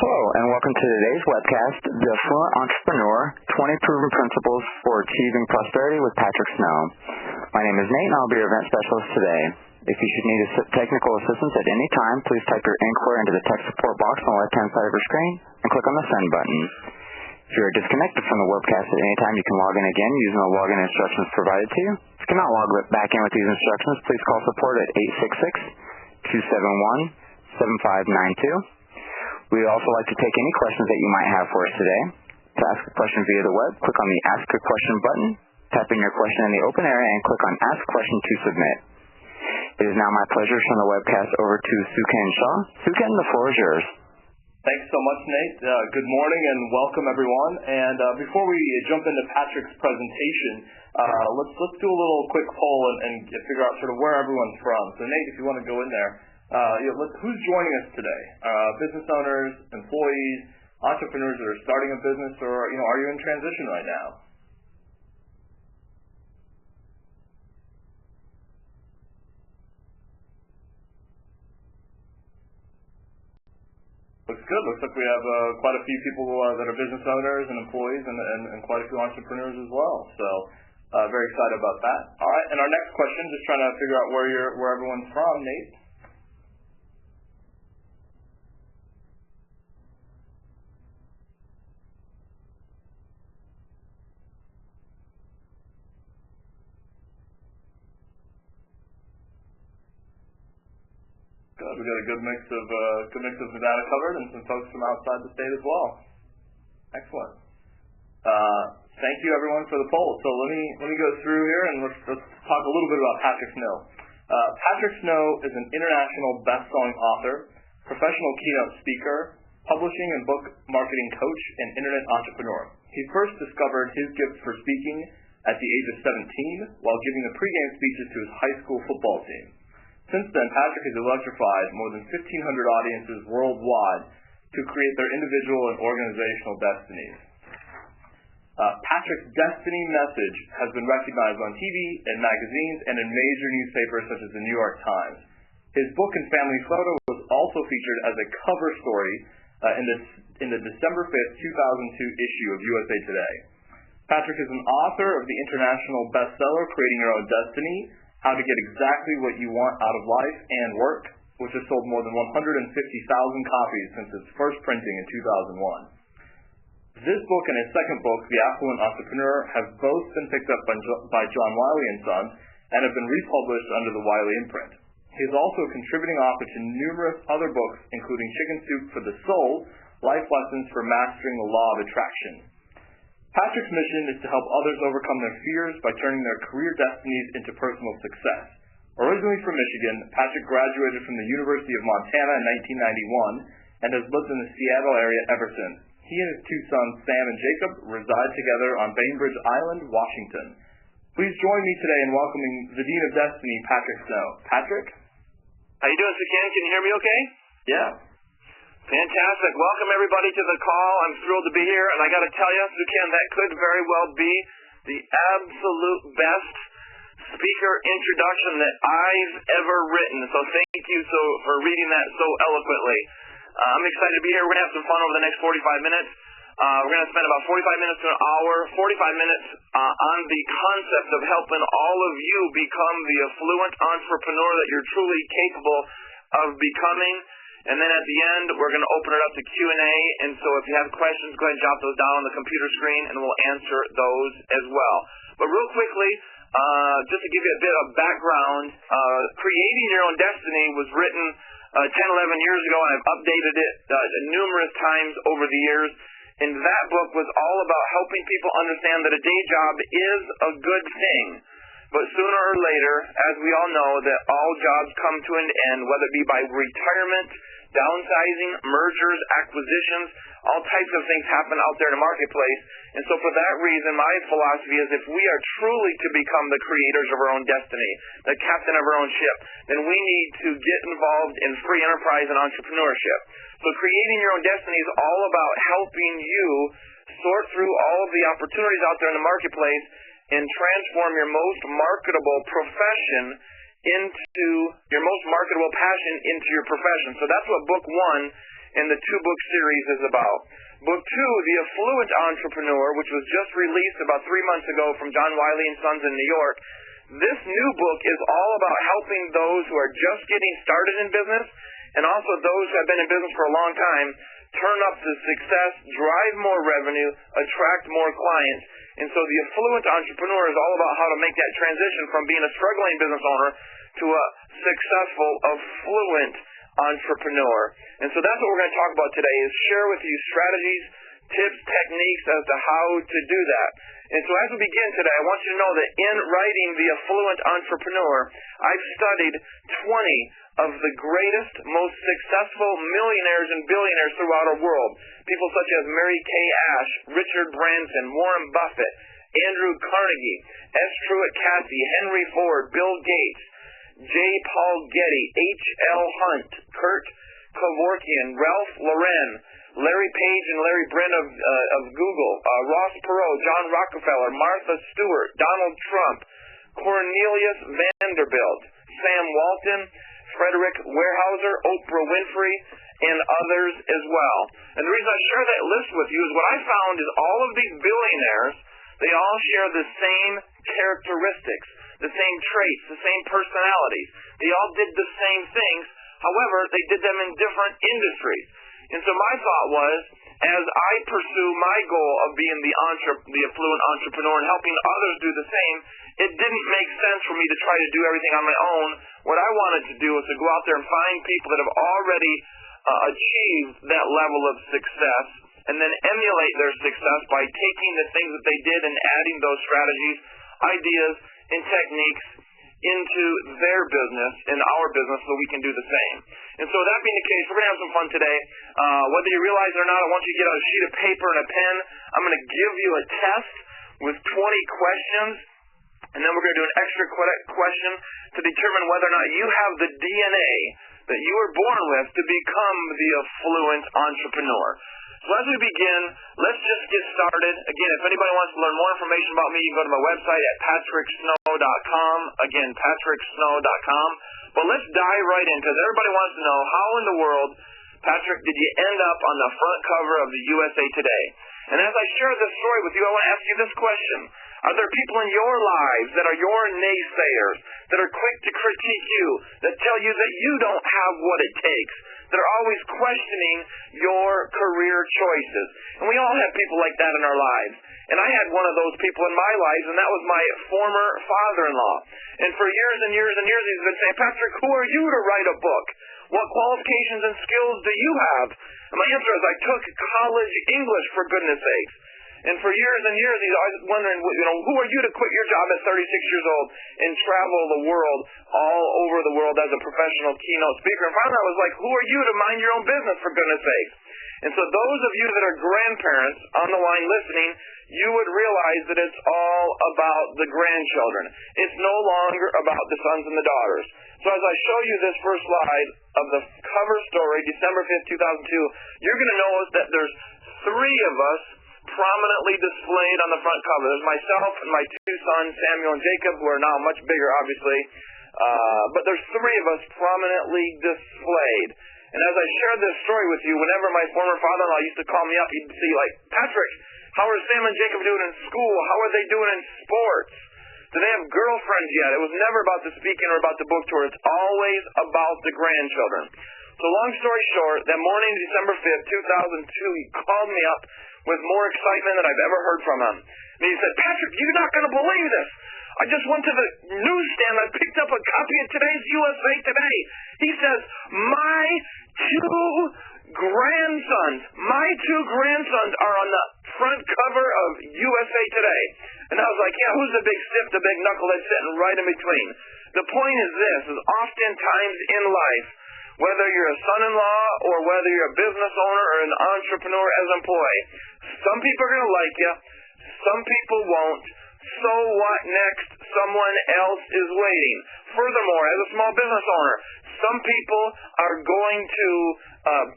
Hello, and welcome to today's webcast, The Affluent Entrepreneur, 20 Proven Principles for Achieving Prosperity with Patrick Snow. My name is Nate, and I'll be your event specialist today. If you should need technical assistance at any time, please type your inquiry into the tech support box on the left-hand side of your screen and click on the send button. If you are disconnected from the webcast at any time, you can log in again using the login instructions provided to you. If you cannot log back in with these instructions, please call support at 866-271-7592. We would also like to take any questions that you might have for us today. To ask a question via the web, click on the Ask a Question button, type in your question in the open area, and click on Ask Question to submit. It is now my pleasure to turn the webcast over to Suken Shaw. Suken, the floor is yours. Thanks so much, Nate. Good morning and welcome, everyone. And before we jump into Patrick's presentation, let's do a little quick poll and figure out sort of where everyone's from. So, Nate, if you want to go in there. Who's joining us today? Business owners, employees, entrepreneurs that are starting a business, or are you in transition right now? Looks good. Looks like we have quite a few people that are business owners and employees, and quite a few entrepreneurs as well. So very excited about that. All right. And our next question, just trying to figure out where everyone's from, Nate. We got a good mix of Nevada covered, and some folks from outside the state as well. Excellent. Thank you, everyone, for the poll. So let me go through here, and let's talk a little bit about Patrick Snow. Patrick Snow is an international best-selling author, professional keynote speaker, publishing and book marketing coach, and internet entrepreneur. He first discovered his gift for speaking at the age of 17 while giving the pregame speeches to his high school football team. Since then, Patrick has electrified more than 1,500 audiences worldwide to create their individual and organizational destinies. Patrick's destiny message has been recognized on TV and magazines and in major newspapers such as the New York Times. His book and family photo was also featured as a cover story in the December 5th, 2002 issue of USA Today. Patrick is an author of the international bestseller, Creating Your Own Destiny, How to Get Exactly What You Want Out of Life and Work, which has sold more than 150,000 copies since its first printing in 2001. This book and his second book, The Affluent Entrepreneur, have both been picked up by John Wiley & Son and have been republished under the Wiley imprint. He is also a contributing author to numerous other books, including Chicken Soup for the Soul, Life Lessons for Mastering the Law of Attraction. Patrick's mission is to help others overcome their fears by turning their career destinies into personal success. Originally from Michigan, Patrick graduated from the University of Montana in 1991 and has lived in the Seattle area ever since. He and his two sons, Sam and Jacob, reside together on Bainbridge Island, Washington. Please join me today in welcoming the Dean of Destiny, Patrick Snow. Patrick? How you doing, Suken? Can you hear me okay? Yeah. Fantastic. Welcome, everybody, to the call. I'm thrilled to be here, and I got to tell you, Suken, that could very well be the absolute best speaker introduction that I've ever written. So thank you for reading that so eloquently. I'm excited to be here. We're going to have some fun over the next 45 minutes. We're going to spend about 45 minutes to an hour, 45 minutes on the concept of helping all of you become the affluent entrepreneur that you're truly capable of becoming. And then at the end, we're going to open it up to Q&A. And so if you have questions, go ahead and jot those down on the computer screen, and we'll answer those as well. But real quickly, just to give you a bit of background, Creating Your Own Destiny was written 10, 11 years ago, and I've updated it numerous times over the years. And that book was all about helping people understand that a day job is a good thing. But sooner or later, as we all know, that all jobs come to an end, whether it be by retirement, downsizing, mergers, acquisitions, all types of things happen out there in the marketplace. And so for that reason, my philosophy is if we are truly to become the creators of our own destiny, the captain of our own ship, then we need to get involved in free enterprise and entrepreneurship. So Creating Your Own Destiny is all about helping you sort through all of the opportunities out there in the marketplace and transform your most marketable profession into your most marketable passion into your profession. So that's what book one and the two-book series is about. Book 2, The Affluent Entrepreneur, which was just released about 3 months ago from John Wiley & Sons in New York. This new book is all about helping those who are just getting started in business and also those who have been in business for a long time turn up to success, drive more revenue, attract more clients. And so the Affluent Entrepreneur is all about how to make that transition from being a struggling business owner to a successful, affluent entrepreneur. And so that's what we're going to talk about today, is share with you strategies, tips, techniques as to how to do that. And so as we begin today, I want you to know that in writing The Affluent Entrepreneur, I've studied 20 of the greatest, most successful millionaires and billionaires throughout our world. People such as Mary Kay Ash, Richard Branson, Warren Buffett, Andrew Carnegie, S. Truett Cathy, Henry Ford, Bill Gates, J. Paul Getty, H. L. Hunt, Kurt Kevorkian, Ralph Lauren, Larry Page and Larry Brin of Google, Ross Perot, John Rockefeller, Martha Stewart, Donald Trump, Cornelius Vanderbilt, Sam Walton, Frederick Weyerhaeuser, Oprah Winfrey, and others as well. And the reason I share that list with you is what I found is all of these billionaires, they all share the same characteristics, the same traits, the same personalities. They all did the same things. However, they did them in different industries. And so my thought was, as I pursue my goal of being the affluent entrepreneur and helping others do the same, it didn't make sense for me to try to do everything on my own. What I wanted to do was to go out there and find people that have already achieved that level of success and then emulate their success by taking the things that they did and adding those strategies, ideas, and techniques into their business and our business so we can do the same. And so that being the case, we're going to have some fun today. Whether you realize it or not, I want you to get out a sheet of paper and a pen. I'm going to give you a test with 20 questions, and then we're going to do an extra question to determine whether or not you have the DNA that you were born with to become the affluent entrepreneur. So as we begin, let's just get started. Again, if anybody wants to learn more information about me, you can go to my website at patricksnow.com. Again, patricksnow.com. But let's dive right in, because everybody wants to know, how in the world, Patrick, did you end up on the front cover of the USA Today? And as I share this story with you, I want to ask you this question. Are there people in your lives that are your naysayers, that are quick to critique you, that tell you that you don't have what it takes, that are always questioning your career choices? And we all have people like that in our lives. And I had one of those people in my life, and that was my former father-in-law. And for years and years and years, he's been saying, Patrick, who are you to write a book? What qualifications and skills do you have? And my answer is, I took college English, for goodness sakes. And for years and years, he's always wondering, who are you to quit your job at 36 years old and travel the world, all over the world as a professional keynote speaker? And finally, I was like, who are you to mind your own business, for goodness sakes? And so those of you that are grandparents on the line listening, you would realize that it's all about the grandchildren. It's no longer about the sons and the daughters. So as I show you this first slide of the cover story, December 5th, 2002, you're going to notice that there's 3 of us prominently displayed on the front cover. There's myself and my 2 sons, Samuel and Jacob, who are now much bigger, obviously. But there's 3 of us prominently displayed. And as I shared this story with you, whenever my former father-in-law used to call me up, he'd say, like, Patrick, how are Sam and Jacob doing in school? How are they doing in sports? Do they have girlfriends yet? It was never about the speaking or about the book tour. It's always about the grandchildren. So long story short, that morning, December 5th, 2002, he called me up with more excitement than I've ever heard from him. And he said, Patrick, you're not going to believe this. I just went to the newsstand. I picked up a copy of today's USA Today. He says, my 2 grandsons are on the front cover of USA Today. And I was like, yeah, who's the big stiff, the big knucklehead sitting right in between? The point is this, is oftentimes in life, whether you're a son-in-law or whether you're a business owner or an entrepreneur as an employee, some people are going to like you, some people won't. So what next? Someone else is waiting. Furthermore, as a small business owner, some people are going to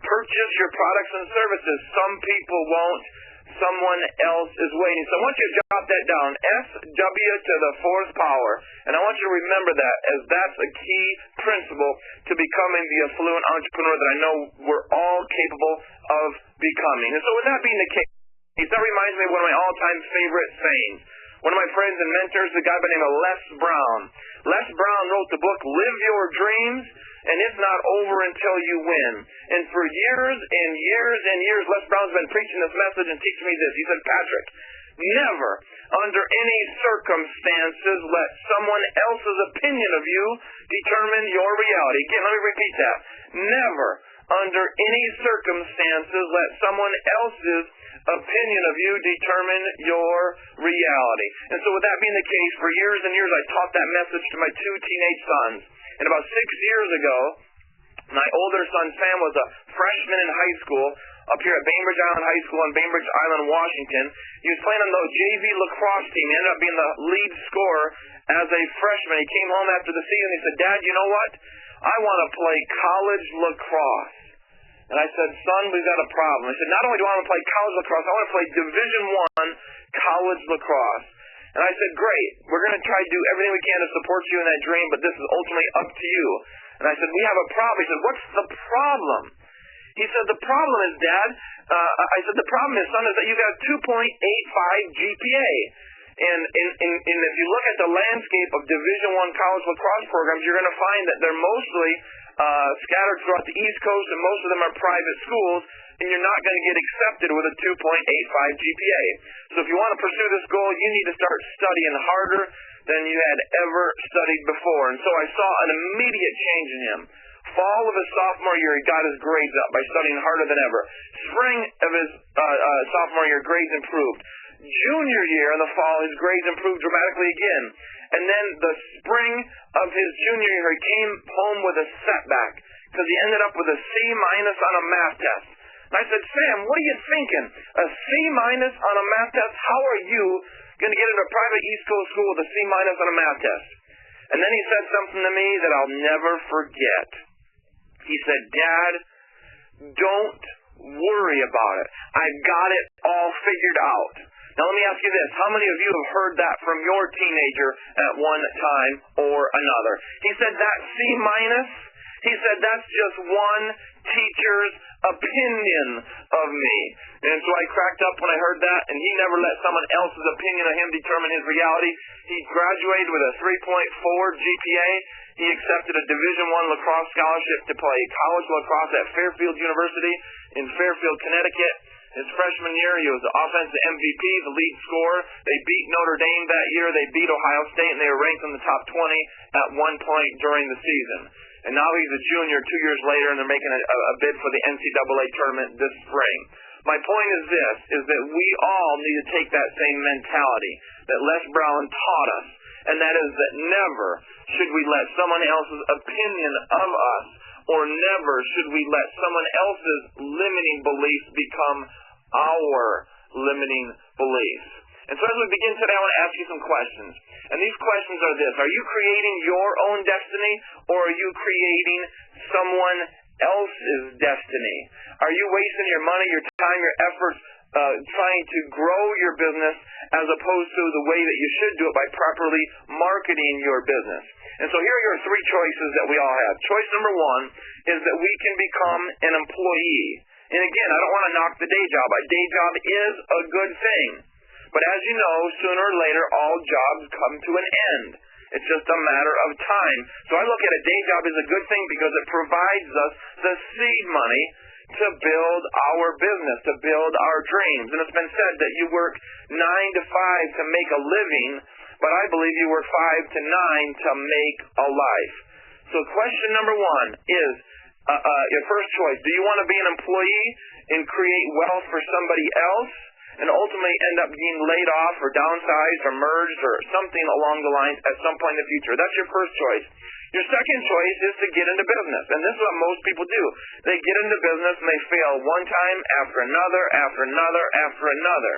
purchase your products and services. Some people won't. someone else is waiting. So I want you to jot that down, SW to the fourth power. And I want you to remember that, as that's a key principle to becoming the affluent entrepreneur that I know we're all capable of becoming. And so with that being the case, that reminds me of one of my all-time favorite sayings. One of my friends and mentors, a guy by the name of Les Brown. Les Brown wrote the book, Live Your Dreams, and It's Not Over Until You Win. And for years and years and years, Les Brown's been preaching this message and teaching me this. He said, Patrick, never, under any circumstances, let someone else's opinion of you determine your reality. Again, let me repeat that. Never, under any circumstances, let someone else's opinion of you determine your reality. And so with that being the case, for years and years I taught that message to my two teenage sons. And about 6 years ago, my older son Sam was a freshman in high school up here at Bainbridge Island High School on Bainbridge Island, Washington. He was playing on the JV lacrosse team. He ended up being the lead scorer as a freshman. He came home after the season. He said, Dad, you know what? I want to play college lacrosse. And I said, son, we've got a problem. I said, not only do I want to play college lacrosse, I want to play Division I college lacrosse. And I said, great, we're going to try to do everything we can to support you in that dream, but this is ultimately up to you. And I said, we have a problem. He said, what's the problem? He said, the problem is, Dad, I said, the problem is, son, is that you got 2.85 GPA. And if you look at the landscape of Division I college lacrosse programs, you're going to find that they're mostly scattered throughout the East Coast, and most of them are private schools, and you're not going to get accepted with a 2.85 GPA. So if you want to pursue this goal, you need to start studying harder than you had ever studied before. And so I saw an immediate change in him. Fall of his sophomore year, he got his grades up by studying harder than ever. Spring of his sophomore year, grades improved. Junior year, in the fall, his grades improved dramatically again. And then the spring of his junior year, he came home with a setback because he ended up with a C- on a math test. And I said, Sam, what are you thinking? A C- on a math test? How are you going to get into a private East Coast school with a C- on a math test? And then he said something to me that I'll never forget. He said, Dad, don't worry about it. I've got it all figured out. Now let me ask you this. How many of you have heard that from your teenager at one time or another? He said that C-, he said that's just one teacher's opinion of me. And so I cracked up when I heard that, and he never let someone else's opinion of him determine his reality. He graduated with a 3.4 GPA. He accepted a Division I lacrosse scholarship to play college lacrosse at Fairfield University in Fairfield, Connecticut. His freshman year, he was the offensive MVP, the lead scorer. They beat Notre Dame that year. They beat Ohio State, and they were ranked in the top 20 at one point during the season. And now he's a junior 2 years later, and they're making a bid for the NCAA tournament this spring. My point is this, is that we all need to take that same mentality that Les Brown taught us, and that is that never should we let someone else's opinion of us, or never should we let someone else's limiting beliefs become our limiting beliefs. And so as we begin today, I want to ask you some questions. And these questions are this. Are you creating your own destiny, or are you creating someone else's destiny? Are you wasting your money, your time, your efforts trying to grow your business as opposed to the way that you should do it by properly marketing your business? And so here are your three choices that we all have. Choice number one is that we can become an employee. And again, I don't want to knock the day job. A day job is a good thing. But as you know, sooner or later, all jobs come to an end. It's just a matter of time. So I look at a day job as a good thing because it provides us the seed money to build our business, to build our dreams. And it's been said that you work 9 to 5 to make a living, but I believe you work 5 to 9 to make a life. So question number one is your first choice. Do you want to be an employee and create wealth for somebody else and ultimately end up being laid off or downsized or merged or something along the lines at some point in the future? That's your first choice. Your second choice is to get into business. And this is what most people do. They get into business and they fail one time after another, after another, after another.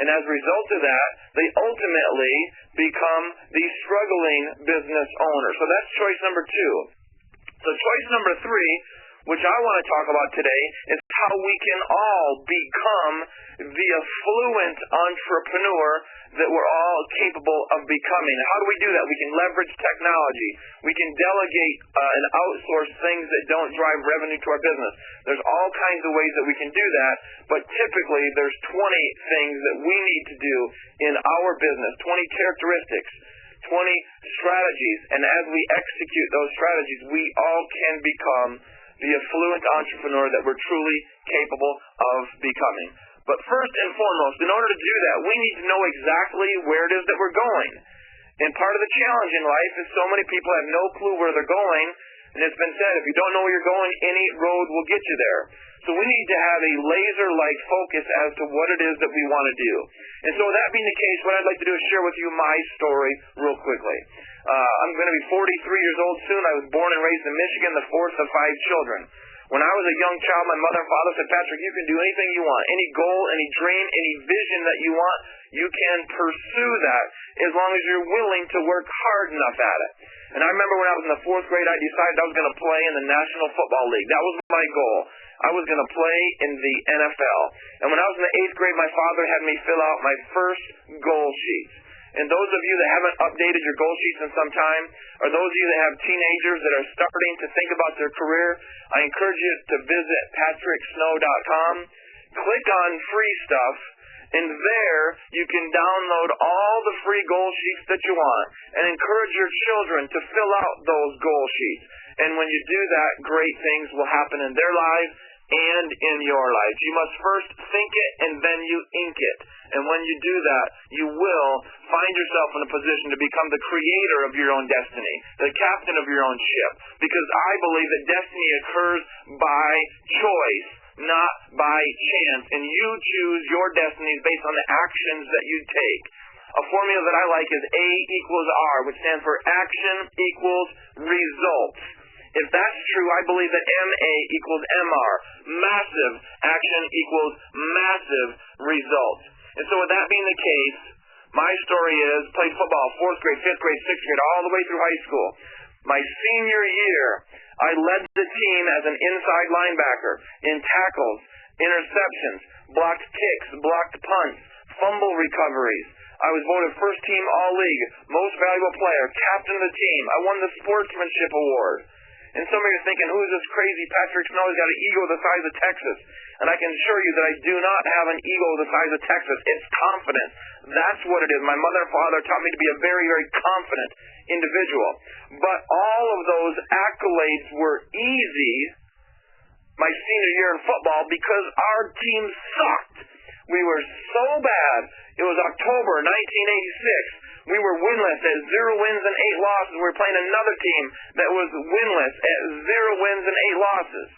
And as a result of that, they ultimately become the struggling business owner. So that's choice number two. So choice number three which I want to talk about today, is how we can all become the affluent entrepreneur that we're all capable of becoming. How do we do that? We can leverage technology. We can delegate and outsource things that don't drive revenue to our business. There's all kinds of ways that we can do that, but typically there's 20 things that we need to do in our business, 20 characteristics, 20 strategies, and as we execute those strategies, we all can become the affluent entrepreneur that we're truly capable of becoming. But first and foremost, in order to do that, we need to know exactly where it is that we're going. And part of the challenge in life is so many people have no clue where they're going, and it's been said, if you don't know where you're going, any road will get you there. So we need to have a laser-like focus as to what it is that we want to do. And so that being the case, what I'd like to do is share with you my story real quickly. I'm going to be 43 years old soon. I was born and raised in Michigan, the fourth of 5 children. When I was a young child, my mother and father said, Patrick, you can do anything you want. Any goal, any dream, any vision that you want, you can pursue that as long as you're willing to work hard enough at it. And I remember when I was in the 4th grade, I decided I was going to play in the National Football League. That was my goal. I was going to play in the NFL. And when I was in the 8th grade, my father had me fill out my first goal sheets. And those of you that haven't updated your goal sheets in some time, or those of you that have teenagers that are starting to think about their career, I encourage you to visit patricksnow.com, click on free stuff, and there you can download all the free goal sheets that you want and encourage your children to fill out those goal sheets. And when you do that, great things will happen in their lives and in your life. You must first think it and then you ink it. And when you do that, you will find yourself in a position to become the creator of your own destiny, the captain of your own ship. Because I believe that destiny occurs by choice, not by chance. And you choose your destiny based on the actions that you take. A formula that I like is A equals R, which stands for action equals results. If that's true, I believe that MA equals MR. Massive action equals massive results. And so with that being the case, my story is played football 4th grade, 5th grade, 6th grade, all the way through high school. My senior year, I led the team as an inside linebacker in tackles, interceptions, blocked kicks, blocked punts, fumble recoveries. I was voted first team all-league, most valuable player, captain of the team. I won the sportsmanship award. And some of you are thinking, who is this crazy Patrick Snow? He's got an ego the size of Texas. And I can assure you that I do not have an ego the size of Texas. It's confidence. That's what it is. My mother and father taught me to be a very, very confident individual. But all of those accolades were easy my senior year in football because our team sucked. We were so bad. It was October 1986. We were winless at 0 wins and 8 losses. We were playing another team that was winless at 0 wins and 8 losses.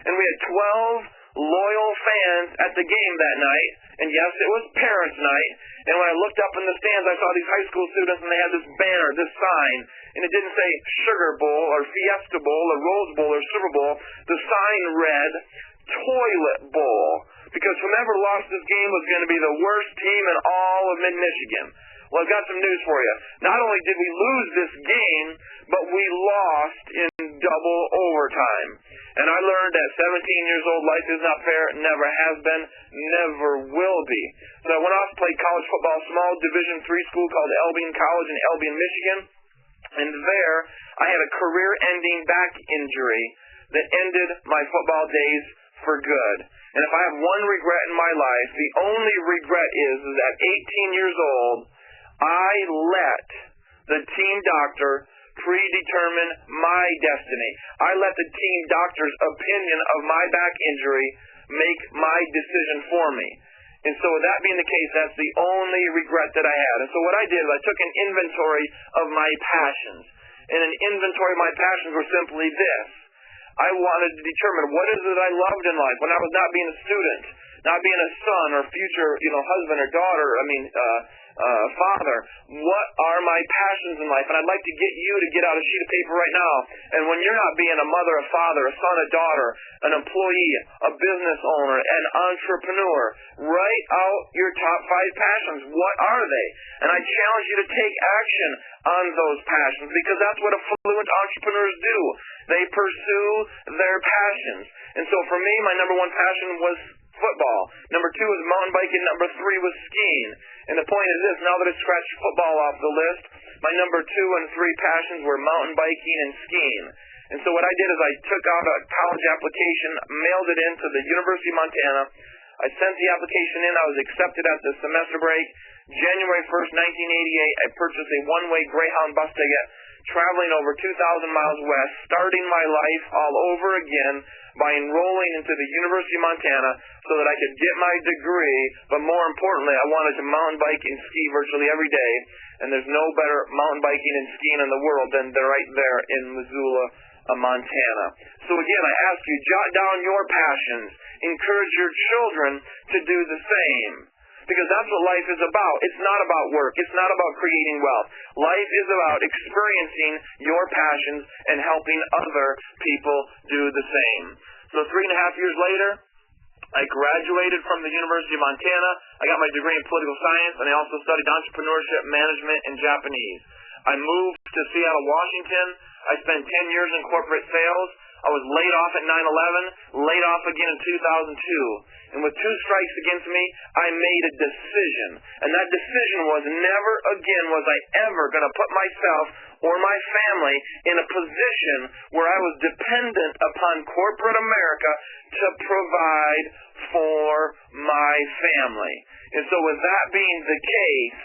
And we had 12 loyal fans at the game that night. And yes, it was parents' night. And when I looked up in the stands, I saw these high school students, and they had this banner, this sign. And it didn't say Sugar Bowl or Fiesta Bowl or Rose Bowl or Super Bowl. The sign read Toilet Bowl. Because whoever lost this game was going to be the worst team in all of mid-Michigan. Well, I've got some news for you. Not only did we lose this game, but we lost in double overtime. And I learned at 17 years old, life is not fair, never has been, never will be. So I went off to play college football, small Division III school called Albion College in Albion, Michigan. And there, I had a career-ending back injury that ended my football days for good. And if I have one regret in my life, the only regret is that 18 years old, I let the team doctor predetermine my destiny. I let the team doctor's opinion of my back injury make my decision for me. And so with that being the case, that's the only regret that I had. And so what I did was I took an inventory of my passions. And an inventory of my passions were simply this. I wanted to determine what is it I loved in life when I was not being a student, not being a son or future, husband or daughter, Father, what are my passions in life? And I'd like to get you to get out a sheet of paper right now. And when you're not being a mother, a father, a son, a daughter, an employee, a business owner, an entrepreneur, write out your top 5 passions. What are they? And I challenge you to take action on those passions, because that's what affluent entrepreneurs do. They pursue their passions. And so for me, my number 1 passion was football. Number 2 was mountain biking. Number 3 was skiing. And the point is this: now that I scratched football off the list, my number 2 and 3 passions were mountain biking and skiing. And so what I did is I took out a college application, mailed it in to the University of Montana. I sent the application in. I was accepted at the semester break. January 1st, 1988, I purchased a one-way Greyhound bus ticket, traveling over 2,000 miles west, starting my life all over again by enrolling into the University of Montana so that I could get my degree. But more importantly, I wanted to mountain bike and ski virtually every day. And there's no better mountain biking and skiing in the world than they're right there in Missoula, Montana. So again, I ask you, jot down your passions. Encourage your children to do the same. Because that's what life is about. It's not about work. It's not about creating wealth. Life is about experiencing your passions and helping other people do the same. So 3.5 years later, I graduated from the University of Montana. I got my degree in political science, and I also studied entrepreneurship, management, and Japanese. I moved to Seattle, Washington. I spent 10 years in corporate sales. I was laid off at 9/11, laid off again in 2002. And with 2 strikes against me, I made a decision. And that decision was never again was I ever going to put myself or my family in a position where I was dependent upon corporate America to provide for my family. And so with that being the case,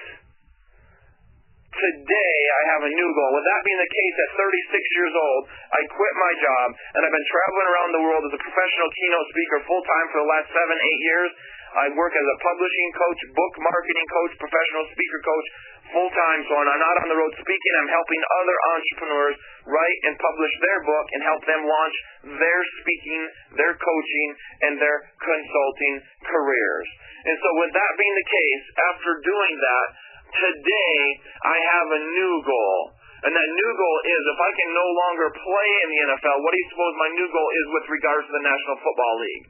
today I have a new goal. With that being the case, at 36 years old, I quit my job, and I've been traveling around the world as a professional keynote speaker full-time for the last 7-8 years. I work as a publishing coach, book marketing coach, professional speaker coach, full-time. So when I'm not on the road speaking, I'm helping other entrepreneurs write and publish their book and help them launch their speaking, their coaching, and their consulting careers. And so with that being the case, after doing that, today, I have a new goal. And that new goal is, if I can no longer play in the NFL, what do you suppose my new goal is with regards to the National Football League?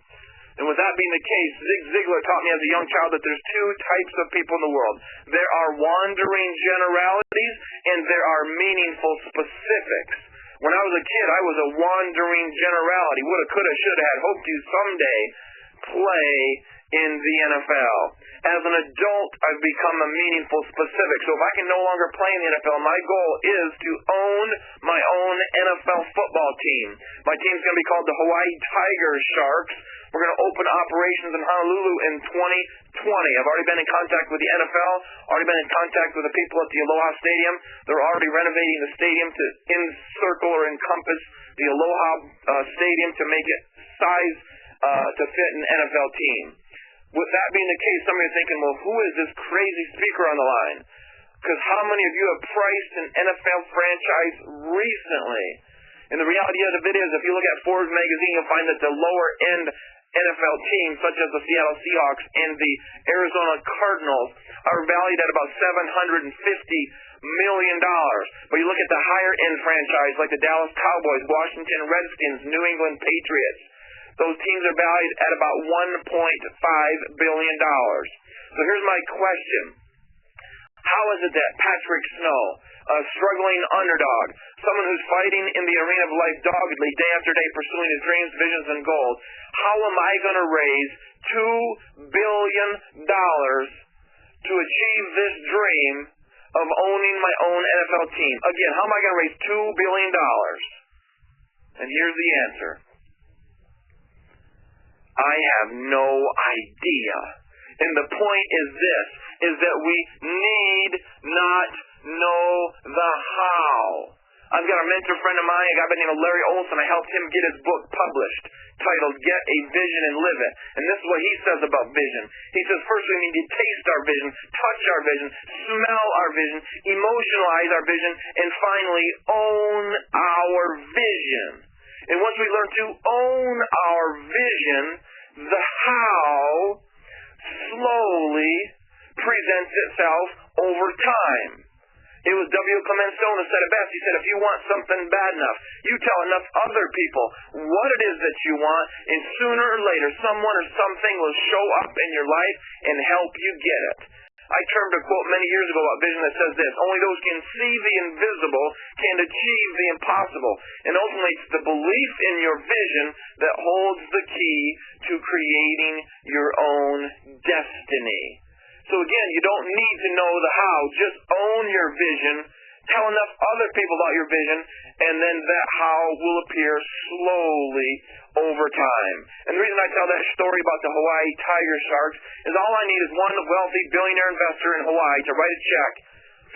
And with that being the case, Zig Ziglar taught me as a young child that there's 2 types of people in the world. There are wandering generalities, and there are meaningful specifics. When I was a kid, I was a wandering generality. Woulda, coulda, shoulda, had hoped to someday play in the NFL. As an adult, I've become a meaningful specific. So if I can no longer play in the NFL, my goal is to own my own NFL football team. My team's going to be called the Hawaii Tiger Sharks. We're going to open operations in Honolulu in 2020. I've already been in contact with the NFL, already been in contact with the people at the Aloha Stadium. They're already renovating the stadium to encircle or encompass the Aloha Stadium to make it size to fit an NFL team. With that being the case, some of you are thinking, well, who is this crazy speaker on the line? Because how many of you have priced an NFL franchise recently? And the reality of it is, if you look at Forbes magazine, you'll find that the lower end NFL teams, such as the Seattle Seahawks and the Arizona Cardinals, are valued at about $750 million. But you look at the higher end franchise, like the Dallas Cowboys, Washington Redskins, New England Patriots, those teams are valued at about $1.5 billion. So here's my question. How is it that Patrick Snow, a struggling underdog, someone who's fighting in the arena of life doggedly day after day, pursuing his dreams, visions, and goals, how am I going to raise $2 billion to achieve this dream of owning my own NFL team? Again, how am I going to raise $2 billion? And here's the answer. I have no idea. And the point is this, is that we need not know the how. I've got a mentor friend of mine, a guy by the name of Larry Olson. I helped him get his book published, titled Get a Vision and Live It. And this is what he says about vision. He says, first we need to taste our vision, touch our vision, smell our vision, emotionalize our vision, and finally own our vision. And once we learn to own our vision, the how slowly presents itself over time. It was W. Clement Stone who said it best. He said, if you want something bad enough, you tell enough other people what it is that you want, and sooner or later someone or something will show up in your life and help you get it. I termed a quote many years ago about vision that says this: only those who can see the invisible can achieve the impossible. And ultimately, it's the belief in your vision that holds the key to creating your own destiny. So again, you don't need to know the how. Just own your vision. Tell enough other people about your vision, and then that how will appear slowly over time. And the reason I tell that story about the Hawaii tiger sharks is all I need is one wealthy billionaire investor in Hawaii to write a check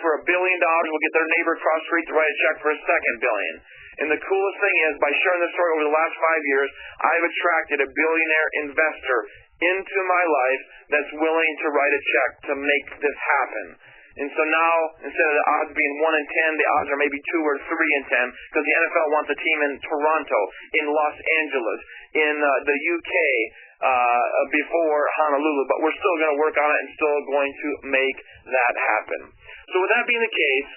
for $1 billion. We'll get their neighbor across the street to write a check for a second $1 billion. And the coolest thing is, by sharing this story over the last 5 years, I've attracted a billionaire investor into my life that's willing to write a check to make this happen. And so now, instead of the odds being 1 in 10, the odds are maybe 2 or 3 in 10, because the NFL wants a team in Toronto, in Los Angeles, in the UK, before Honolulu. But we're still going to work on it and still going to make that happen. So with that being the case,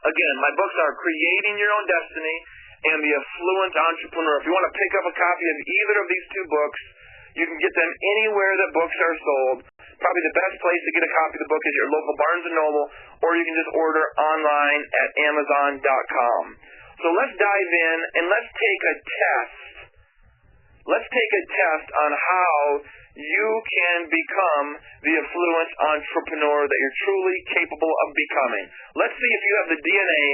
again, my books are Creating Your Own Destiny and The Affluent Entrepreneur. If you want to pick up a copy of either of these two books, you can get them anywhere that books are sold. Probably the best place to get a copy of the book is your local Barnes & Noble, or you can just order online at Amazon.com. So let's dive in and let's take a test. Let's take a test on how you can become the affluent entrepreneur that you're truly capable of becoming. Let's see if you have the DNA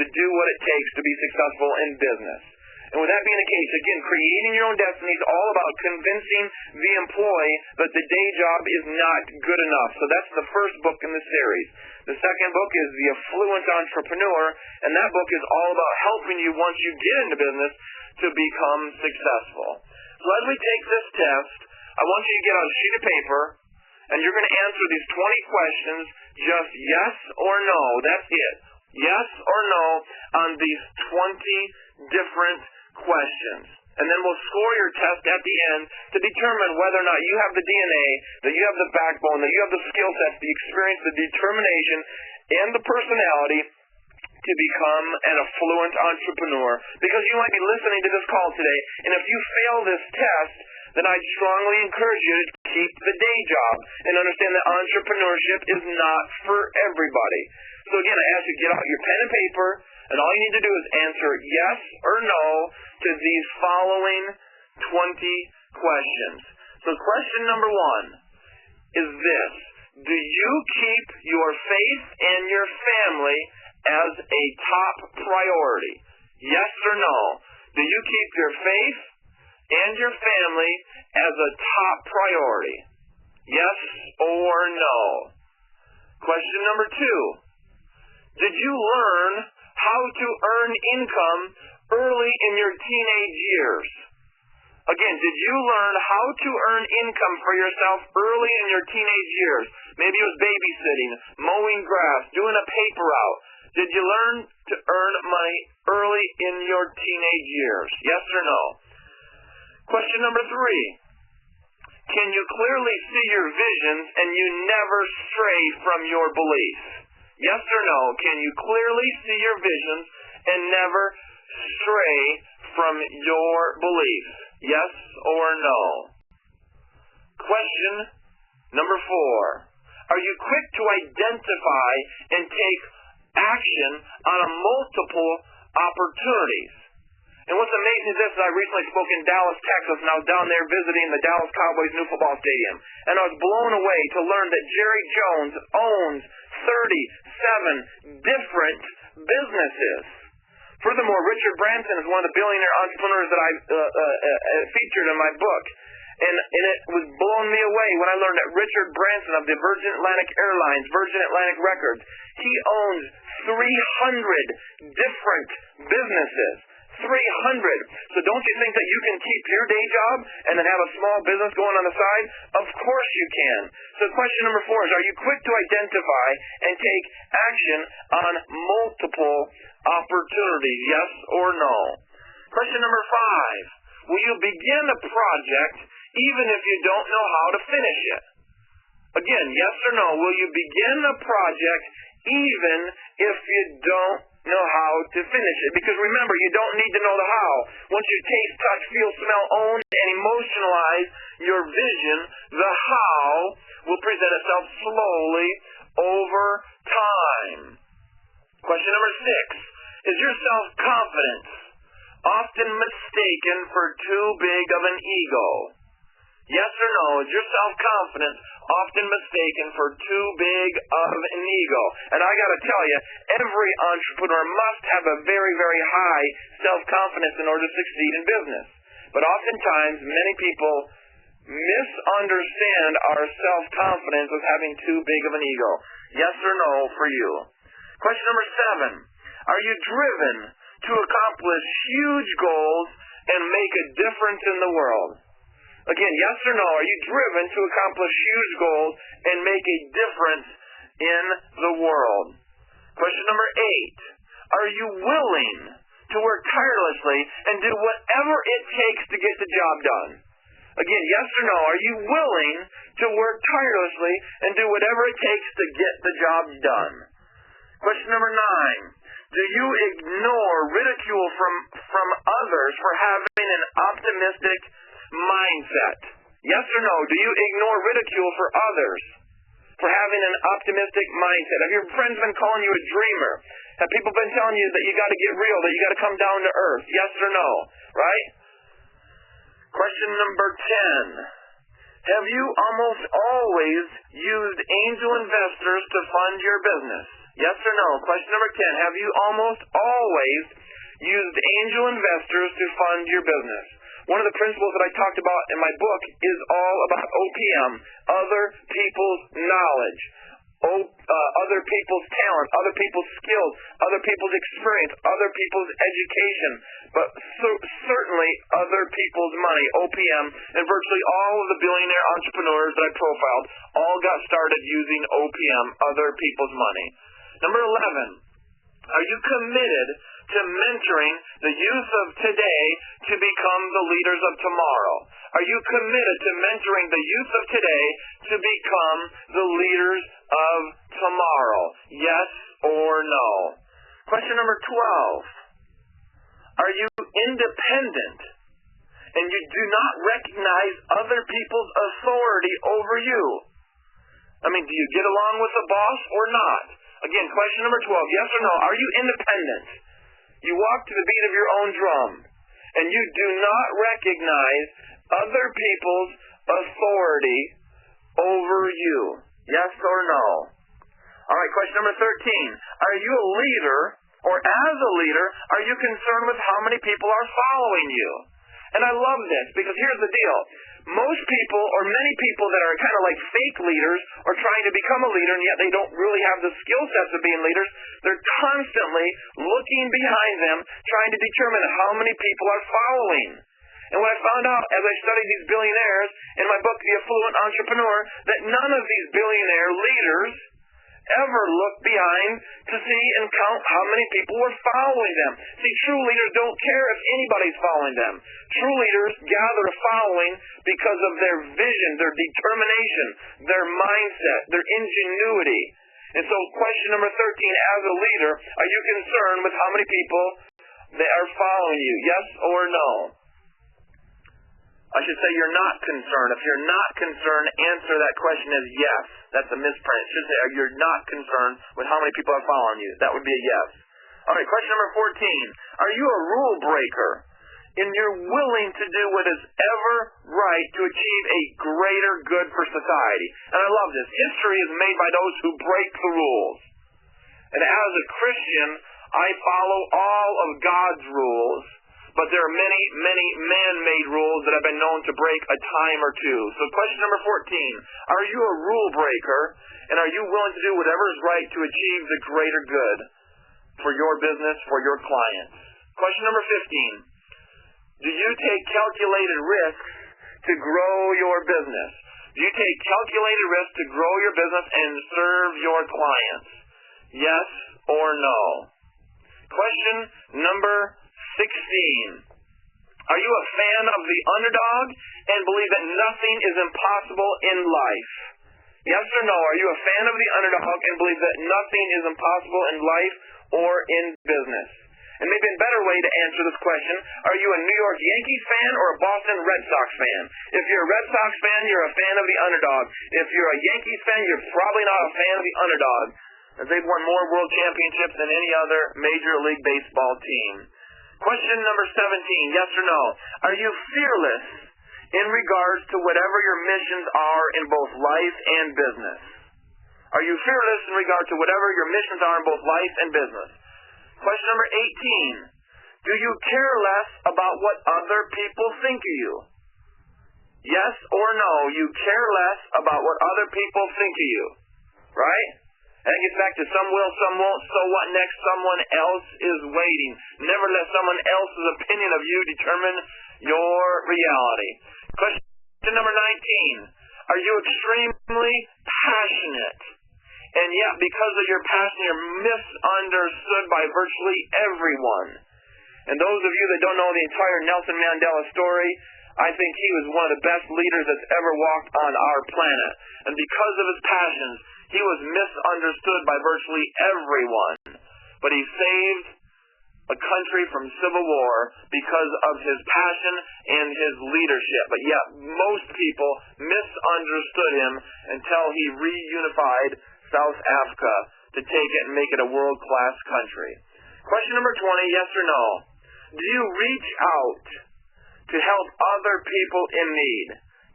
to do what it takes to be successful in business. And with that being the case, again, Creating Your Own Destiny is all about convincing the employee that the day job is not good enough. So that's the first book in the series. The second book is The Affluent Entrepreneur, and that book is all about helping you, once you get into business, to become successful. So as we take this test, I want you to get out a sheet of paper, and you're going to answer these 20 questions, just yes or no. That's it. Yes or no on these 20 different questions. And then we'll score your test at the end to determine whether or not you have the DNA, that you have the backbone, that you have the skill sets, the experience, the determination, and the personality to become an affluent entrepreneur. Because you might be listening to this call today, and if you fail this test, then I strongly encourage you to keep the day job and understand that entrepreneurship is not for everybody. So again, I ask you to get out your pen and paper, and all you need to do is answer yes or no to these following 20 questions. So question number 1 is this: do you keep your faith and your family as a top priority? Yes or no? Do you keep your faith and your family as a top priority? Yes or no? Question number 2. Did you learn how to earn income early in your teenage years? Again, did you learn how to earn income for yourself early in your teenage years? Maybe it was babysitting, mowing grass, doing a paper route. Did you learn to earn money early in your teenage years? Yes or no? Question number 3. Can you clearly see your visions and you never stray from your beliefs? Yes or no? Can you clearly see your visions and never stray from your beliefs? Yes or no? Question number 4. Are you quick to identify and take action on multiple opportunities? And what's amazing is this: I recently spoke in Dallas, Texas, and I was down there visiting the Dallas Cowboys' new football stadium. And I was blown away to learn that Jerry Jones owns 37 different businesses. Furthermore, Richard Branson is one of the billionaire entrepreneurs that I featured in my book. And it was blowing me away when I learned that Richard Branson of the Virgin Atlantic Airlines, Virgin Atlantic Records, he owns 300 different businesses. 300. So don't you think that you can keep your day job and then have a small business going on the side? Of course you can. So question number 4 is, are you quick to identify and take action on multiple opportunities? Yes or no? Question number 5. Will you begin a project even if you don't know how to finish it? Again, yes or no, will you begin a project even if you don't know how to finish it? Because remember, you don't need to know the how. Once you taste, touch, feel, smell, own, and emotionalize your vision, the how will present itself slowly over time. Question number 6. Is your self-confidence often mistaken for too big of an ego? Yes or no, is your self-confidence often mistaken for too big of an ego? And I got to tell you, every entrepreneur must have a very, very high self-confidence in order to succeed in business. But oftentimes, many people misunderstand our self-confidence as having too big of an ego. Yes or no for you? Question number 7. Are you driven to accomplish huge goals and make a difference in the world? Again, yes or no, are you driven to accomplish huge goals and make a difference in the world? Question number 8. Are you willing to work tirelessly and do whatever it takes to get the job done? Again, yes or no, are you willing to work tirelessly and do whatever it takes to get the job done? Question number 9. Do you ignore ridicule from others for having an optimistic mindset? Yes or no? Do you ignore ridicule for others for having an optimistic mindset? Have your friends been calling you a dreamer? Have people been telling you that you got to get real, that you got to come down to earth? Yes or no? Right? Question number 10. Have you almost always used angel investors to fund your business? Yes or no? Question number 10. Have you almost always used angel investors to fund your business? One of the principles that I talked about in my book is all about OPM, other people's knowledge, other people's talent, other people's skills, other people's experience, other people's education, but certainly other people's money, OPM, and virtually all of the billionaire entrepreneurs that I profiled all got started using OPM, other people's money. Number 11, are you committed to mentoring the youth of today to become the leaders of tomorrow? Are you committed to mentoring the youth of today to become the leaders of tomorrow? Yes or no? Question number 12. Are you independent and you do not recognize other people's authority over you? I mean, do you get along with the boss or not? Again, question number 12. Yes or no? Are you independent? You walk to the beat of your own drum, and you do not recognize other people's authority over you. Yes or no? All right, question number 13. Are you a leader, or as a leader, are you concerned with how many people are following you? And I love this, because here's the deal. Most people, or many people that are kind of like fake leaders, or trying to become a leader, and yet they don't really have the skill sets of being leaders, they're constantly looking behind them, trying to determine how many people are following. And what I found out as I studied these billionaires in my book, The Affluent Entrepreneur, that none of these billionaire leaders ever looked behind to see and count how many people were following them. See, true leaders don't care if anybody's following them. True leaders gather a following because of their vision, their determination, their mindset, their ingenuity. And so question number 13, as a leader, are you concerned with how many people that are following you? Yes or no? I should say you're not concerned. If you're not concerned, answer that question as yes. That's a misprint. It should say you're not concerned with how many people are following you. That would be a yes. All right, question number 14. Are you a rule breaker and you're willing to do what is ever right to achieve a greater good for society? And I love this. History is made by those who break the rules. And as a Christian, I follow all of God's rules. But there are many, many man-made rules that have been known to break a time or two. So question number 14, are you a rule breaker, and are you willing to do whatever is right to achieve the greater good for your business, for your clients? Question number 15, do you take calculated risks to grow your business? Do you take calculated risks to grow your business and serve your clients? Yes or no? Question number 16. Are you a fan of the underdog and believe that nothing is impossible in life? Yes or no? Are you a fan of the underdog and believe that nothing is impossible in life or in business? And maybe a better way to answer this question, are you a New York Yankees fan or a Boston Red Sox fan? If you're a Red Sox fan, you're a fan of the underdog. If you're a Yankees fan, you're probably not a fan of the underdog, as they've won more world championships than any other Major League Baseball team. Question number 17, yes or no? Are you fearless in regards to whatever your missions are in both life and business? Are you fearless in regard to whatever your missions are in both life and business? Question number 18. Do you care less about what other people think of you? Yes or no, you care less about what other people think of you. Right? And it gets back to some will, some won't, so what next? Someone else is waiting. Never let someone else's opinion of you determine your reality. Question number 19. Are you extremely passionate? And yet, because of your passion, you're misunderstood by virtually everyone. And those of you that don't know the entire Nelson Mandela story, I think he was one of the best leaders that's ever walked on our planet. And because of his passions, he was misunderstood by virtually everyone. But he saved a country from civil war because of his passion and his leadership. But yet, most people misunderstood him until he reunified South Africa to take it and make it a world-class country. Question number 20, yes or no? Do you reach out to help other people in need?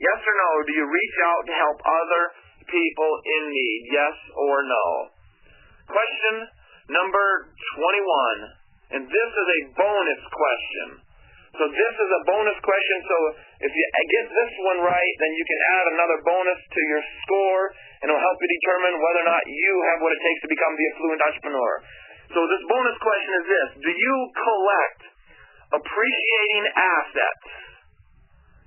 Yes or no? Do you reach out to help other people in need? Yes or no? Question number 21, and this is a bonus question. So this is a bonus question, so if you get this one right, then you can add another bonus to your score, and it'll help you determine whether or not you have what it takes to become the affluent entrepreneur. So this bonus question is this: do you collect appreciating assets?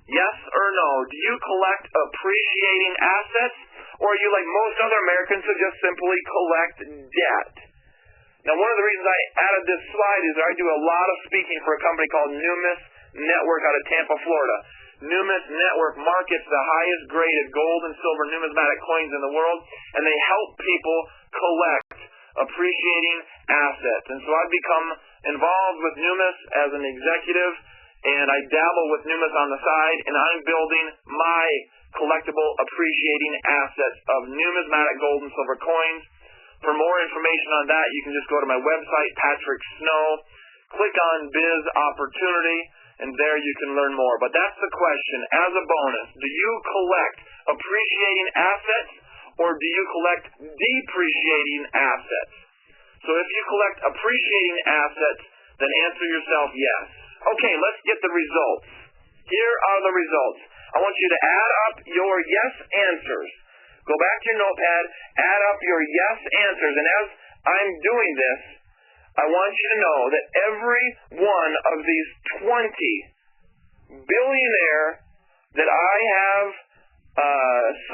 Yes or no? Do you collect appreciating assets, or are you like most other Americans who just simply collect debt? Now, one of the reasons I added this slide is I do a lot of speaking for a company called Numis Network out of Tampa, Florida. Numis Network markets the highest graded gold and silver numismatic coins in the world, and they help people collect appreciating assets. And so I've become involved with Numis as an executive, and I dabble with Numis on the side, and I'm building my collectible appreciating assets of numismatic gold and silver coins. For more information on that, you can just go to my website, Patrick Snow, click on Biz Opportunity, and there you can learn more. But that's the question. As a bonus, do you collect appreciating assets, or do you collect depreciating assets? So if you collect appreciating assets, then answer yourself yes. Okay, let's get the results. Here are the results. I want you to add up your yes answers. Go back to your notepad, add up your yes answers, and as I'm doing this, I want you to know that every one of these 20 billionaires that I have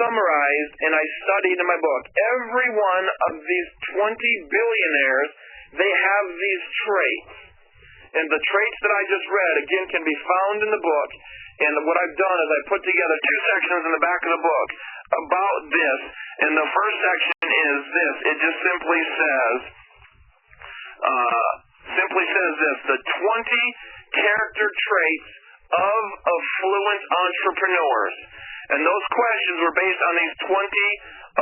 summarized and I studied in my book, every one of these 20 billionaires, they have these traits. And the traits that I just read, again, can be found in the book. And what I've done is I put together two sections in the back of the book about this. And the first section is this. It just simply says this: the 20 character traits of affluent entrepreneurs. And those questions were based on these 20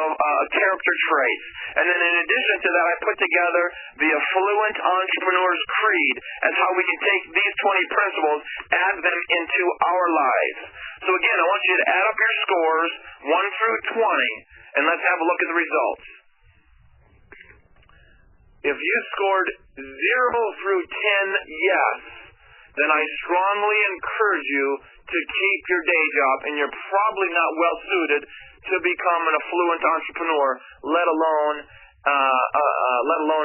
character traits. And then in addition to that, I put together the Affluent Entrepreneur's Creed as how we can take these 20 principles, add them into our lives. So again, I want you to add up your scores, 1 through 20, and let's have a look at the results. If you scored 0 through 10 yes, then I strongly encourage you to keep your day job, and you're probably not well suited to become an affluent entrepreneur, let alone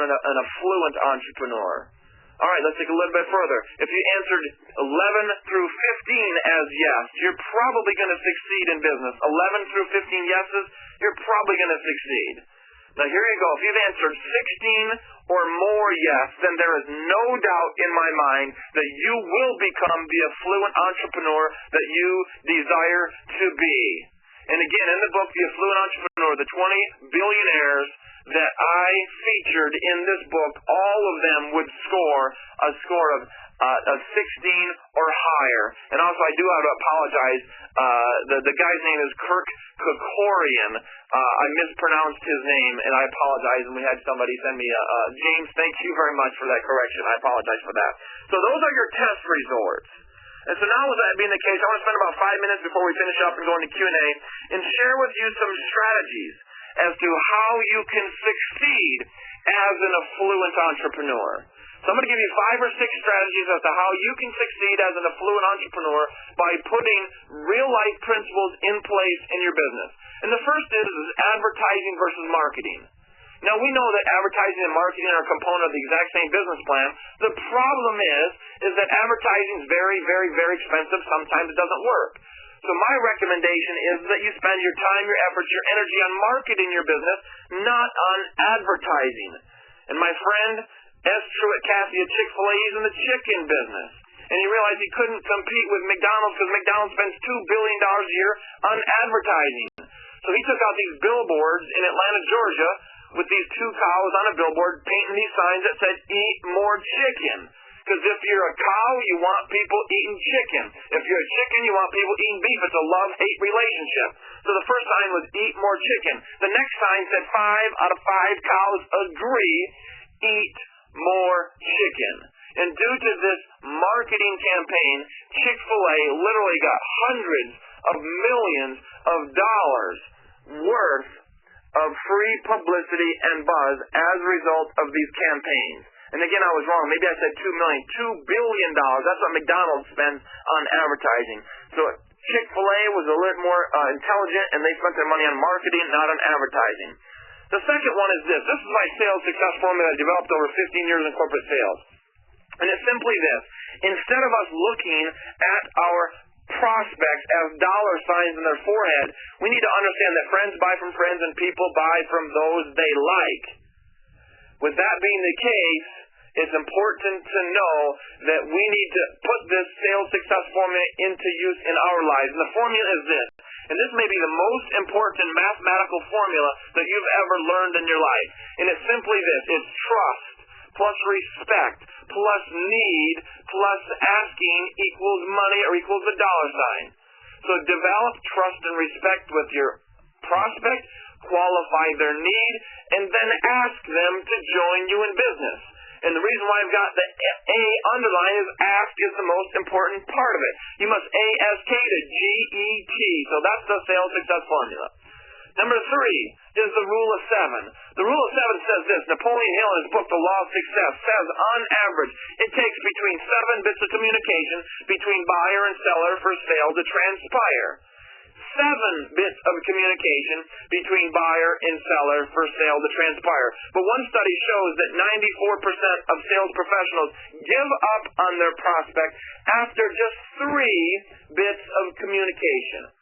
an affluent entrepreneur. All right, let's take a little bit further. If you answered 11 through 15 as yes, you're probably going to succeed in business. 11 through 15 yeses, you're probably going to succeed. Now here you go. If you've answered 16 or more yes, then there is no doubt in my mind that you will become the affluent entrepreneur that you desire to be. And again, in the book, The Affluent Entrepreneur, the 20 billionaires that I featured in this book, all of them would score a score of 16 or higher. And also, I do have to apologize. The guy's name is Kirk Kokorian. I mispronounced his name, and I apologize. And we had somebody send me James, thank you very much for that correction. I apologize for that. So those are your test resorts. And so now with that being the case, I want to spend about 5 minutes before we finish up and go into Q&A and share with you some strategies as to how you can succeed as an affluent entrepreneur. So I'm going to give you 5 or 6 strategies as to how you can succeed as an affluent entrepreneur by putting real-life principles in place in your business. And the first is advertising versus marketing. Now, we know that advertising and marketing are a component of the exact same business plan. The problem is that advertising is very, very, very expensive. Sometimes it doesn't work. So my recommendation is that you spend your time, your efforts, your energy on marketing your business, not on advertising. And my friend S. Truett Cathy at Chick-fil-A, he's in the chicken business. And he realized he couldn't compete with McDonald's because McDonald's spends $2 billion a year on advertising. So he took out these billboards in Atlanta, Georgia, with these 2 cows on a billboard painting these signs that said, "Eat more chicken." Because if you're a cow, you want people eating chicken. If you're a chicken, you want people eating beef. It's a love-hate relationship. So the first sign was eat more chicken. The next sign said 5 out of 5 cows agree, eat more chicken. And due to this marketing campaign, Chick-fil-A literally got hundreds of millions of dollars worth of free publicity and buzz as a result of these campaigns. And again, I was wrong. Maybe I said $2 billion. That's what McDonald's spends on advertising. So Chick-fil-A was a little more intelligent, and they spent their money on marketing, not on advertising. The second one is this. This is my sales success formula I developed over 15 years in corporate sales. And it's simply this. Instead of us looking at our prospects as dollar signs in their forehead, we need to understand that friends buy from friends and people buy from those they like. With that being the case, it's important to know that we need to put this sales success formula into use in our lives. And the formula is this. And this may be the most important mathematical formula that you've ever learned in your life. And it's simply this. It's trust plus respect plus need plus asking equals money or equals a dollar sign. So develop trust and respect with your prospect, qualify their need, and then ask them to join you in business. And the reason why I've got the A underlined is ask is the most important part of it. You must ASK to GET. So that's the sales success formula. Number 3 is the rule of 7. The rule of 7 says this. Napoleon Hill in his book, The Law of Success, says on average it takes between 7 bits of communication between buyer and seller for sale to transpire. 7 bits of communication between buyer and seller for sale to transpire. But one study shows that 94% of sales professionals give up on their prospect after just 3 bits of communication.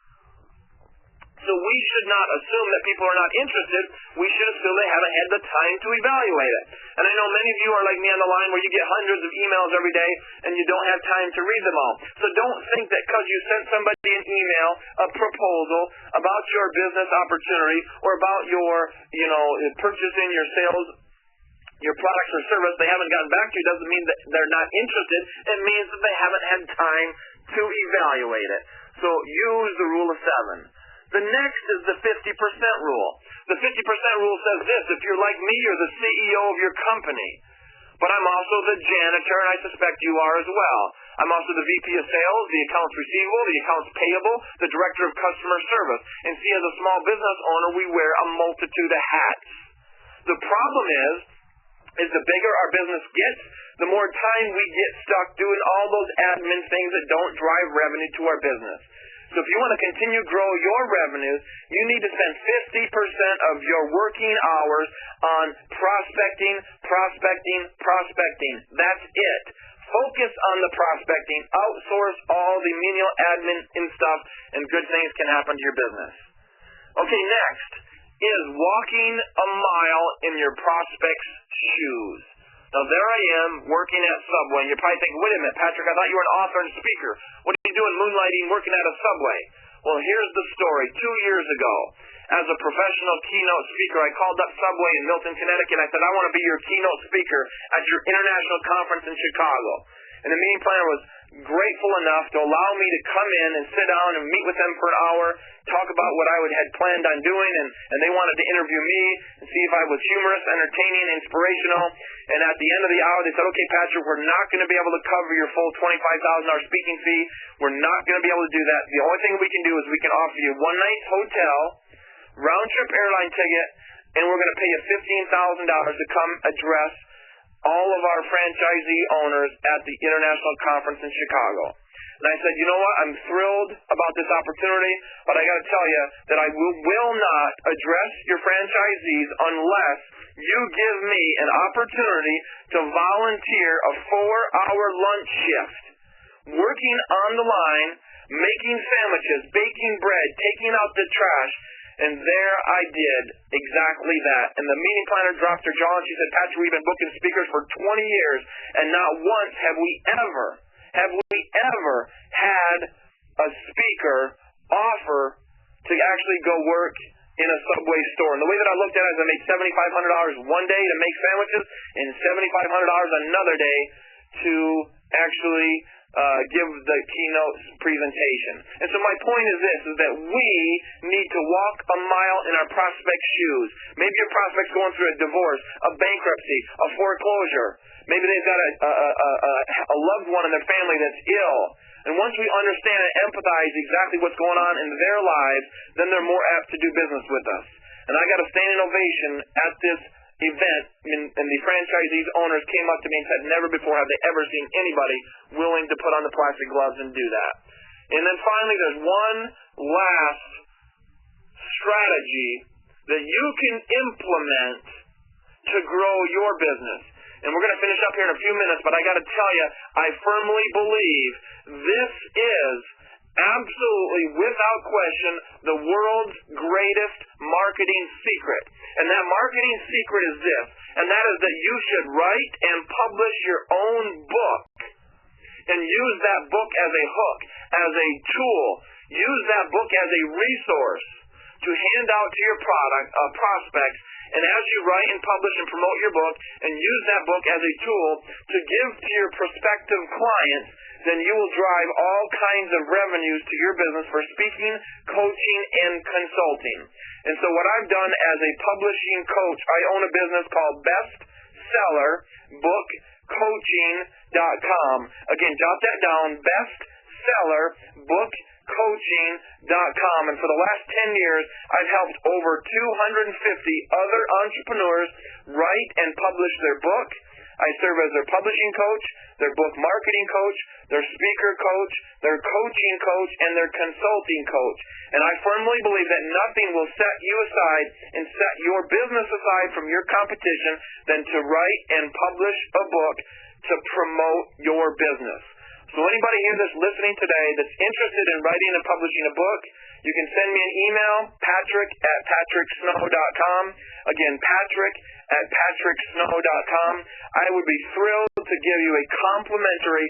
So we should not assume that people are not interested. We should assume they haven't had the time to evaluate it. And I know many of you are like me on the line where you get hundreds of emails every day and you don't have time to read them all. So don't think that because you sent somebody an email, a proposal about your business opportunity or about your, purchasing your sales, your products or service, they haven't gotten back to you doesn't mean that they're not interested. It means that they haven't had time to evaluate it. So use the rule of 7. The next is the 50% rule. The 50% rule says this. If you're like me, you're the CEO of your company. But I'm also the janitor, and I suspect you are as well. I'm also the VP of sales, the accounts receivable, the accounts payable, the director of customer service. And see, as a small business owner, we wear a multitude of hats. The problem is the bigger our business gets, the more time we get stuck doing all those admin things that don't drive revenue to our business. So if you want to continue to grow your revenues, you need to spend 50% of your working hours on prospecting. That's it. Focus on the prospecting. Outsource all the menial admin and stuff, and good things can happen to your business. Okay, next is walking a mile in your prospect's shoes. Now, there I am working at Subway. And you're probably thinking, wait a minute, Patrick, I thought you were an author and speaker. What are you doing moonlighting working at a Subway? Well, here's the story. 2 years ago, as a professional keynote speaker, I called up Subway in Milton, Connecticut, and I said, I want to be your keynote speaker at your international conference in Chicago. And the meeting planner was grateful enough to allow me to come in and sit down and meet with them for an hour, talk about what I had planned on doing, and they wanted to interview me and see if I was humorous, entertaining, inspirational. And at the end of the hour, they said, okay, Patrick, we're not going to be able to cover your full $25,000 speaking fee. We're not going to be able to do that. The only thing we can do is we can offer you one night's hotel, round-trip airline ticket, and we're going to pay you $15,000 to come address all of our franchisee owners at the international conference in Chicago. And I said, you know what, I'm thrilled about this opportunity, but I got to tell you that I will not address your franchisees unless you give me an opportunity to volunteer a 4-hour lunch shift, working on the line, making sandwiches, baking bread, taking out the trash. And there I did exactly that. And the meeting planner dropped her jaw and she said, Patrick, we've been booking speakers for 20 years, and not once have we ever had a speaker offer to actually go work in a Subway store. And the way that I looked at it is I made $7,500 one day to make sandwiches and $7,500 another day to actually give the keynote presentation. And so my point is this, is that we need to walk a mile in our prospect's shoes. Maybe your prospect's going through a divorce, a bankruptcy, a foreclosure. Maybe they've got a loved one in their family that's ill. And once we understand and empathize exactly what's going on in their lives, then they're more apt to do business with us. And I got a standing ovation at this event, and the franchisees owners came up to me and said, never before have they ever seen anybody willing to put on the plastic gloves and do that. And then finally, there's one last strategy that you can implement to grow your business. And we're going to finish up here in a few minutes, but I got to tell you, I firmly believe this is absolutely, without question, the world's greatest marketing secret. And that marketing secret is this, and that is that you should write and publish your own book and use that book as a hook, as a tool. Use that book as a resource to hand out to your prospects. And as you write and publish and promote your book and use that book as a tool to give to your prospective clients, then you will drive all kinds of revenues to your business for speaking, coaching, and consulting. And so what I've done as a publishing coach, I own a business called bestsellerbookcoaching.com. Again, jot that down, bestsellerbookcoaching.com. And for the last 10 years, I've helped over 250 other entrepreneurs write and publish their book. I serve as their publishing coach, their book marketing coach, their speaker coach, their coaching coach, and their consulting coach. And I firmly believe that nothing will set you aside and set your business aside from your competition than to write and publish a book to promote your business. So anybody here that's listening today that's interested in writing and publishing a book, you can send me an email, patrick@patricksnow.com. Again, patrick@patricksnow.com. I would be thrilled to give you a complimentary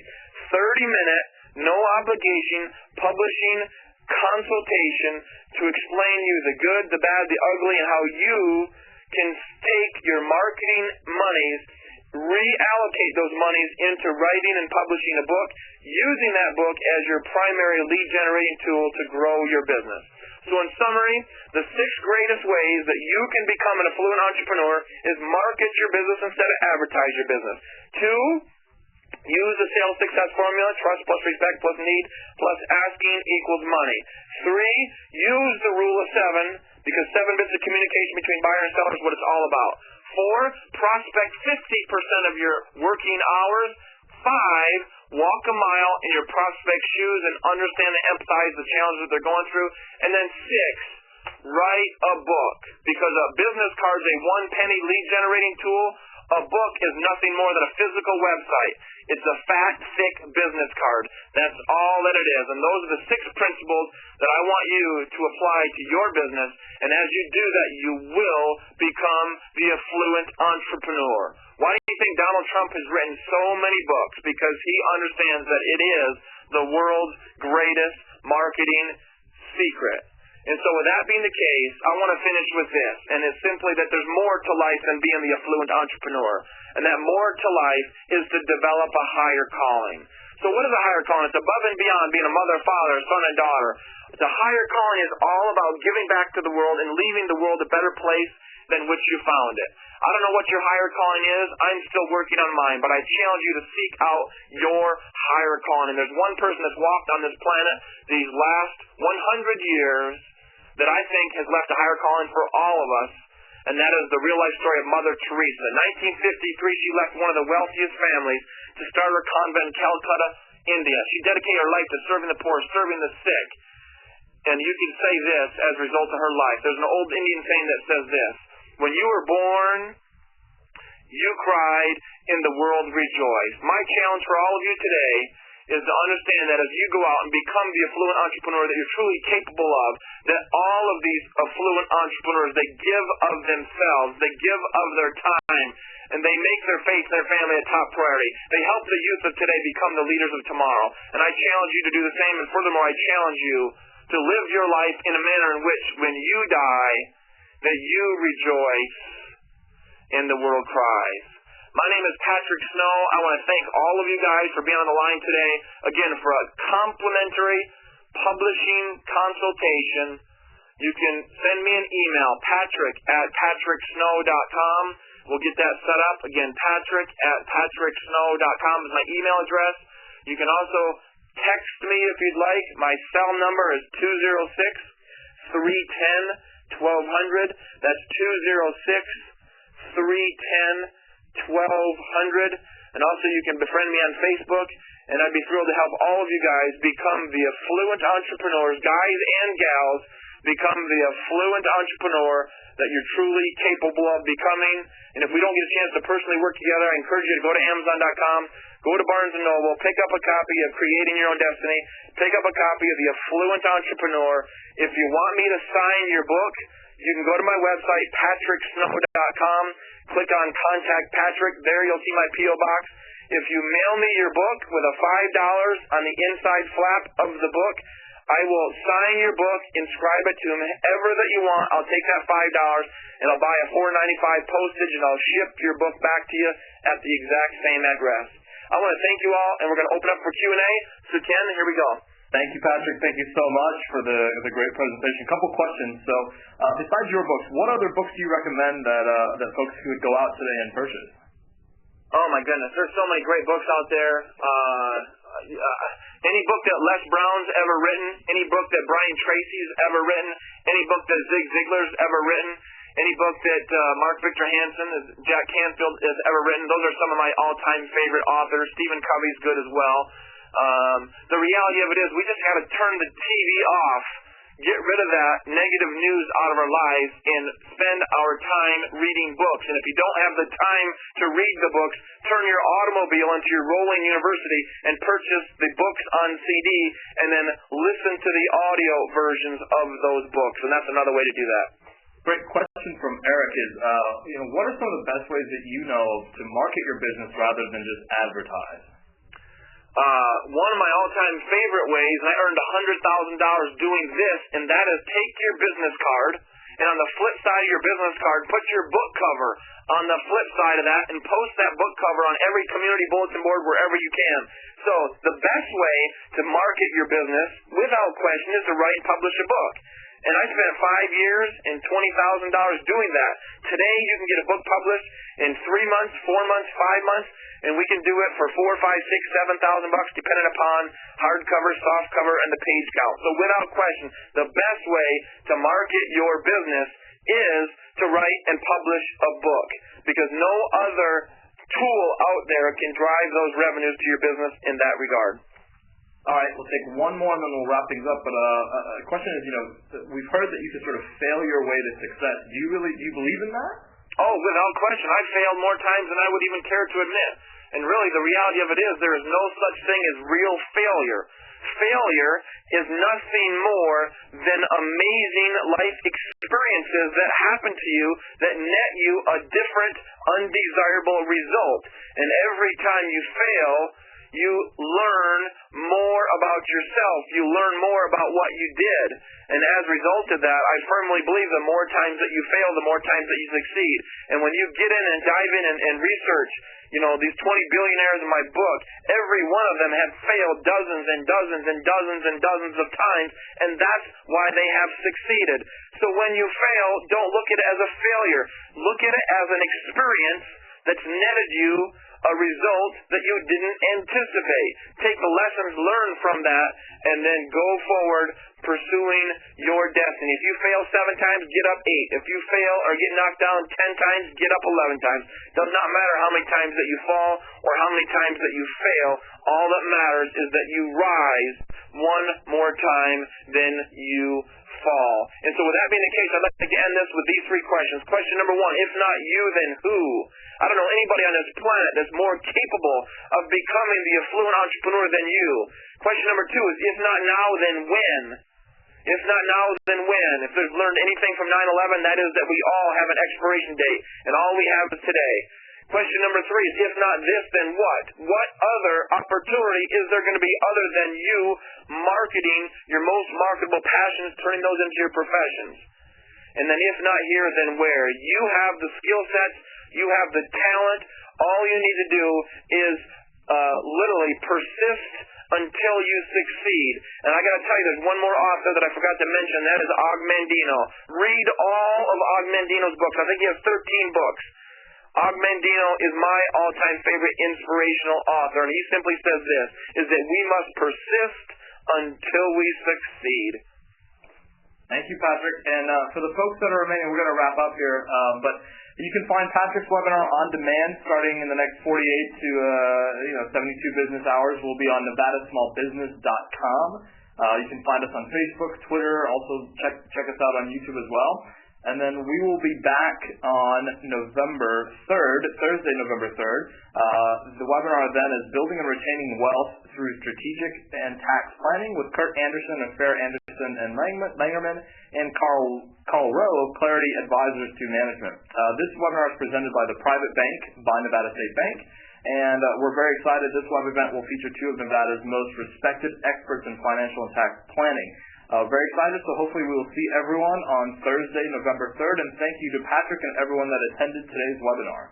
30-minute, no obligation publishing consultation to explain you the good, the bad, the ugly, and how you can take your marketing monies, reallocate those monies into writing and publishing a book, using that book as your primary lead generating tool to grow your business. So in summary, the 6 greatest ways that you can become an affluent entrepreneur is market your business instead of advertise your business. 2, use the sales success formula, trust plus respect plus need plus asking equals money. 3, use the rule of 7, because 7 bits of communication between buyer and seller is what it's all about. 4, prospect 50% of your working hours. 5, walk a mile in your prospect's shoes and understand and empathize the challenges that they're going through. And then 6, write a book, because a business card is a 1-penny lead generating tool. A book is nothing more than a physical website. It's a fat, thick business card. That's all that it is. And those are the 6 principles that I want you to apply to your business. And as you do that, you will become the affluent entrepreneur. Why do you think Donald Trump has written so many books? Because he understands that it is the world's greatest marketing secret. And so with that being the case, I want to finish with this, and it's simply that there's more to life than being the affluent entrepreneur, and that more to life is to develop a higher calling. So what is a higher calling? It's above and beyond being a mother, father, son, and daughter. The higher calling is all about giving back to the world and leaving the world a better place than which you found it. I don't know what your higher calling is. I'm still working on mine, but I challenge you to seek out your higher calling. And there's one person that's walked on this planet these last 100 years that I think has left a higher calling for all of us, and that is the real-life story of Mother Teresa. In 1953, she left one of the wealthiest families to start her convent in Calcutta, India. She dedicated her life to serving the poor, serving the sick. And you can say this as a result of her life. There's an old Indian saying that says this: when you were born, you cried, and the world rejoiced. My challenge for all of you today is to understand that as you go out and become the affluent entrepreneur that you're truly capable of, that all of these affluent entrepreneurs, they give of themselves, they give of their time, and they make their faith and their family a top priority. They help the youth of today become the leaders of tomorrow. And I challenge you to do the same, and furthermore, I challenge you to live your life in a manner in which when you die, that you rejoice and the world cries. My name is Patrick Snow. I want to thank all of you guys for being on the line today, again, for a complimentary publishing consultation. You can send me an email, patrick@patricksnow.com. We'll get that set up. Again, patrick@patricksnow.com is my email address. You can also text me if you'd like. My cell number is 206-310-1200. That's 206-310-1200. And also you can befriend me on Facebook, and I'd be thrilled to help all of you guys become the affluent entrepreneurs, guys and gals, become the affluent entrepreneur that you're truly capable of becoming. And if we don't get a chance to personally work together, I encourage you to go to Amazon.com, go to Barnes & Noble, pick up a copy of Creating Your Own Destiny, pick up a copy of The Affluent Entrepreneur. If you want me to sign your book, you can go to my website, patricksnow.com, click on Contact Patrick. There you'll see my P.O. Box. If you mail me your book with a $5 on the inside flap of the book, I will sign your book, inscribe it to whomever that you want. I'll take that $5 and I'll buy a $4.95 postage, and I'll ship your book back to you at the exact same address. I want to thank you all, and we're going to open up for Q&A. So Ken, here we go. Thank you, Patrick. Thank you so much for the great presentation. A couple questions. So, besides your books, what other books do you recommend that folks could go out today and purchase? Oh my goodness, there's so many great books out there. Any book that Les Brown's ever written, any book that Brian Tracy's ever written, any book that Zig Ziglar's ever written, any book that Mark Victor Hansen, Jack Canfield has ever written. Those are some of my all-time favorite authors. Stephen Covey's good as well. The reality of it is we just got to turn the TV off, get rid of that negative news out of our lives, and spend our time reading books. And if you don't have the time to read the books, turn your automobile into your rolling university and purchase the books on CD, and then listen to the audio versions of those books. And that's another way to do that. Great question from Eric is, what are some of the best ways that you know to market your business rather than just advertise? One of my all-time favorite ways, and I earned $100,000 doing this, and that is take your business card, and on the flip side of your business card, put your book cover on the flip side of that, and post that book cover on every community bulletin board wherever you can. So the best way to market your business, without question, is to write and publish a book. And I spent 5 years and $20,000 doing that. Today, you can get a book published in 3 months, 4 months, 5 months, and we can do it for $4,000, $5,000, $6,000, $7,000, depending upon hardcover, softcover, and the page count. So without question, the best way to market your business is to write and publish a book, because no other tool out there can drive those revenues to your business in that regard. All right, we'll take one more and then we'll wrap things up. But a question is, we've heard that you can sort of fail your way to success. Do you believe in that? Oh, without question. I've failed more times than I would even care to admit. And really, the reality of it is there is no such thing as real failure. Failure is nothing more than amazing life experiences that happen to you that net you a different, undesirable result. And every time you fail, you learn more about yourself. You learn more about what you did. And as a result of that, I firmly believe the more times that you fail, the more times that you succeed. And when you get in and dive in and research, these 20 billionaires in my book, every one of them have failed dozens and dozens and dozens and dozens of times, and that's why they have succeeded. So when you fail, don't look at it as a failure. Look at it as an experience that's netted you a result that you didn't anticipate. Take the lessons learned from that and then go forward pursuing your destiny. If you fail 7 times, get up 8. If you fail or get knocked down 10 times, get up 11 times. Does not matter how many times that you fall or how many times that you fail. All that matters is that you rise one more time than you fall. And so with that being the case, I'd like to end this with these 3 questions. Question number 1, if not you, then who? I don't know anybody on this planet that's more capable of becoming the affluent entrepreneur than you. Question number 2 is, if not now, then when? If not now, then when? If there's learned anything from 9/11, that is that we all have an expiration date, and all we have is today. Question number 3 is, if not this, then what? What other opportunity is there going to be other than you marketing your most marketable passions, turning those into your professions? And then if not here, then where? You have the skill sets, you have the talent. All you need to do is literally persist until you succeed. And I got to tell you, there's one more author that I forgot to mention. That is Og Mandino. Read all of Og Mandino's books. I think he has 13 books. Og Mandino is my all-time favorite inspirational author, and he simply says this, is that we must persist until we succeed. Thank you, Patrick. And for the folks that are remaining, we're going to wrap up here, but you can find Patrick's webinar on demand starting in the next 48 to 72 business hours. We'll be on nevadasmallbusiness.com. You can find us on Facebook, Twitter. Also check us out on YouTube as well. And then we will be back on November 3rd, Thursday, November 3rd. The webinar then is Building and Retaining Wealth Through Strategic and Tax Planning with Kurt Anderson of Fair Anderson and Langerman and Carl Rowe of Clarity Advisors to Management. This webinar is presented by the Private Bank, by Nevada State Bank. And we're very excited. This web event will feature 2 of Nevada's most respected experts in financial and tax planning. Very excited, so hopefully we will see everyone on Thursday, November 3rd, and thank you to Patrick and everyone that attended today's webinar.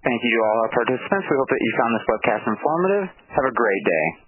Thank you to all our participants. We hope that you found this webcast informative. Have a great day.